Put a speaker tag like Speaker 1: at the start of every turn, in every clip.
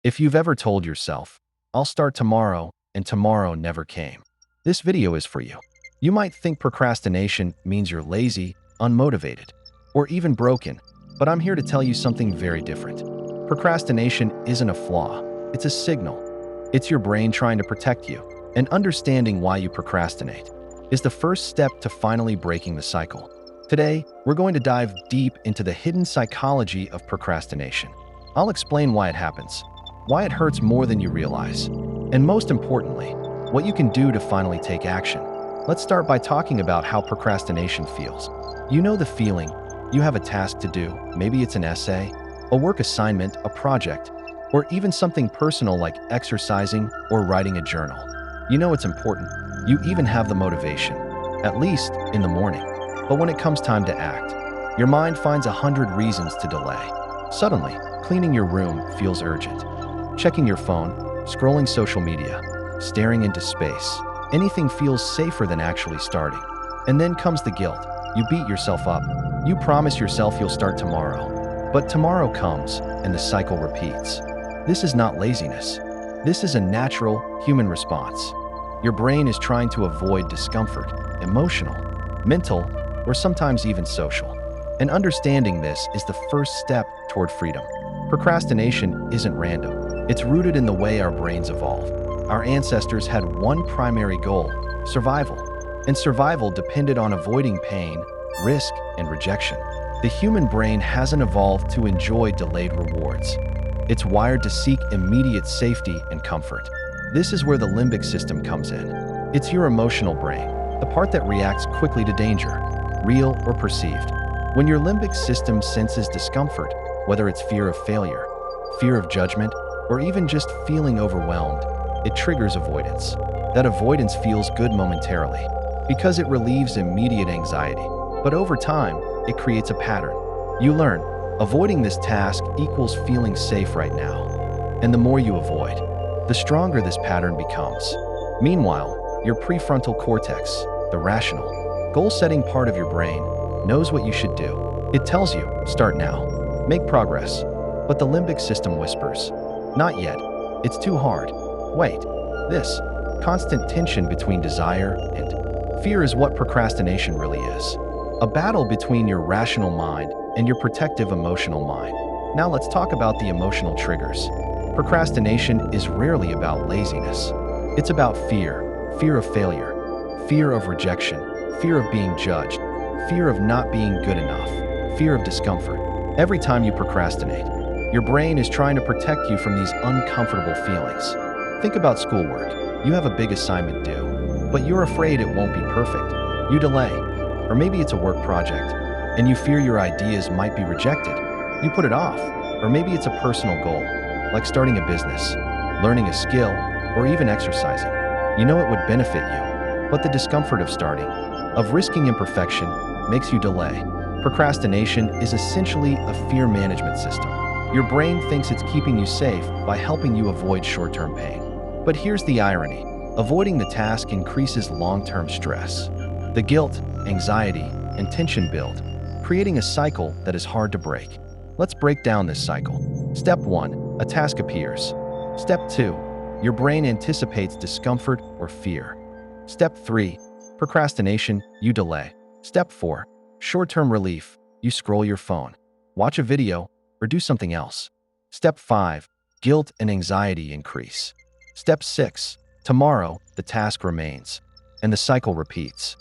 Speaker 1: If you've ever told yourself, "I'll start tomorrow," and tomorrow never came, this video is for you. You might think procrastination means you're lazy, unmotivated, or even broken, but I'm here to tell you something very different. Procrastination isn't a flaw, it's a signal. It's your brain trying to protect you, and understanding why you procrastinate is the first step to finally breaking the cycle. Today, we're going to dive deep into the hidden psychology of procrastination. I'll explain why it happens, why it hurts more than you realize, and most importantly, what you can do to finally take action. Let's start by talking about how procrastination feels. You know the feeling. You have a task to do. Maybe it's an essay, a work assignment, a project, or even something personal like exercising or writing a journal. You know it's important. You even have the motivation, at least in the morning. But when it comes time to act, your mind finds 100 reasons to delay. Suddenly, cleaning your room feels urgent. Checking your phone, scrolling social media, staring into space. Anything feels safer than actually starting. And then comes the guilt. You beat yourself up. You promise yourself you'll start tomorrow. But tomorrow comes, and the cycle repeats. This is not laziness. This is a natural, human response. Your brain is trying to avoid discomfort, emotional, mental, or sometimes even social. And understanding this is the first step toward freedom. Procrastination isn't random. It's rooted in the way our brains evolved. Our ancestors had one primary goal: survival. And survival depended on avoiding pain, risk, and rejection. The human brain hasn't evolved to enjoy delayed rewards. It's wired to seek immediate safety and comfort. This is where the limbic system comes in. It's your emotional brain, the part that reacts quickly to danger, real or perceived. When your limbic system senses discomfort, whether it's fear of failure, fear of judgment, or even just feeling overwhelmed, it triggers avoidance. That avoidance feels good momentarily because it relieves immediate anxiety. But over time, it creates a pattern. You learn, avoiding this task equals feeling safe right now. And the more you avoid, the stronger this pattern becomes. Meanwhile, your prefrontal cortex, the rational, goal-setting part of your brain, knows what you should do. It tells you, start now, make progress. But the limbic system whispers, not yet, it's too hard, wait. This constant tension between desire and fear is what procrastination really is. A battle between your rational mind and your protective emotional mind. Now let's talk about the emotional triggers. Procrastination is rarely about laziness. It's about fear, fear of failure, fear of rejection, fear of being judged, fear of not being good enough, fear of discomfort. Every time you procrastinate, your brain is trying to protect you from these uncomfortable feelings. Think about schoolwork. You have a big assignment due, but you're afraid it won't be perfect. You delay. Or maybe it's a work project, and you fear your ideas might be rejected. You put it off. Or maybe it's a personal goal, like starting a business, learning a skill, or even exercising. You know it would benefit you, but the discomfort of starting, of risking imperfection, makes you delay. Procrastination is essentially a fear management system. Your brain thinks it's keeping you safe by helping you avoid short-term pain. But here's the irony. Avoiding the task increases long-term stress. The guilt, anxiety, and tension build, creating a cycle that is hard to break. Let's break down this cycle. Step 1. A task appears. Step 2. Your brain anticipates discomfort or fear. Step 3. Procrastination, you delay. Step 4. Short-term relief, you scroll your phone, watch a video, or do something else. Step 5. Guilt and anxiety increase. Step 6. Tomorrow, the task remains, and the cycle repeats.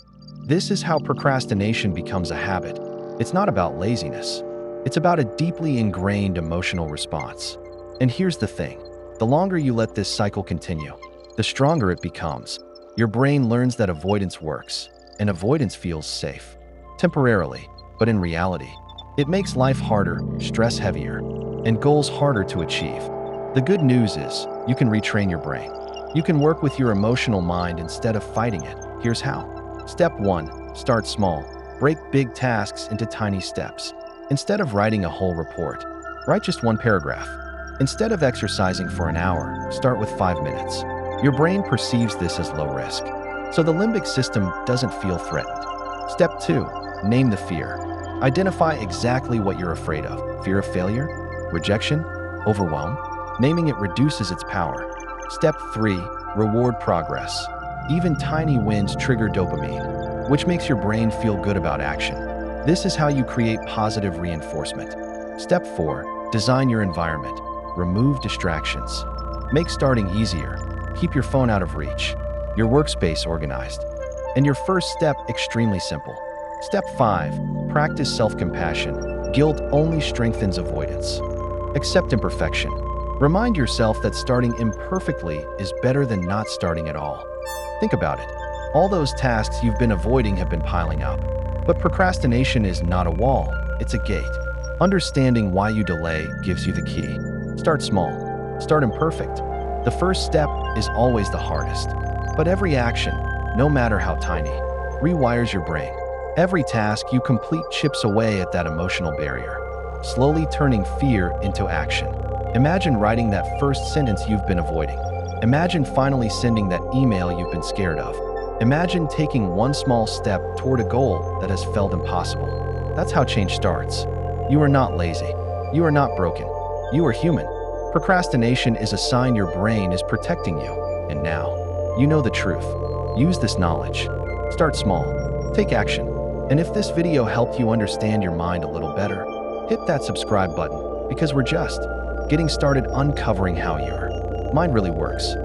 Speaker 1: This is how procrastination becomes a habit. It's not about laziness. It's about a deeply ingrained emotional response. And here's the thing. The longer you let this cycle continue, the stronger it becomes. Your brain learns that avoidance works, and avoidance feels safe. Temporarily, but in reality, it makes life harder, stress heavier, and goals harder to achieve. The good news is, you can retrain your brain. You can work with your emotional mind instead of fighting it. Here's how. Step 1. Start small. Break big tasks into tiny steps. Instead of writing a whole report, write just one paragraph. Instead of exercising for an hour, start with 5 minutes. Your brain perceives this as low risk, so the limbic system doesn't feel threatened. Step 2. Name the fear. Identify exactly what you're afraid of. Fear of failure? Rejection? Overwhelm? Naming it reduces its power. Step 3. Reward progress. Even tiny wins trigger dopamine, which makes your brain feel good about action. This is how you create positive reinforcement. Step 4. Design your environment. Remove distractions. Make starting easier. Keep your phone out of reach. Your workspace organized. And your first step extremely simple. Step 5. Practice self-compassion. Guilt only strengthens avoidance. Accept imperfection. Remind yourself that starting imperfectly is better than not starting at all. Think about it. All those tasks you've been avoiding have been piling up. But procrastination is not a wall, it's a gate. Understanding why you delay gives you the key. Start small. Start imperfect. The first step is always the hardest. But every action, no matter how tiny, rewires your brain. Every task you complete chips away at that emotional barrier, slowly turning fear into action. Imagine writing that first sentence you've been avoiding. Imagine finally sending that email you've been scared of. Imagine taking one small step toward a goal that has felt impossible. That's how change starts. You are not lazy. You are not broken. You are human. Procrastination is a sign your brain is protecting you. And now, you know the truth. Use this knowledge. Start small. Take action. And if this video helped you understand your mind a little better, hit that subscribe button, because we're just getting started uncovering how your mind really works.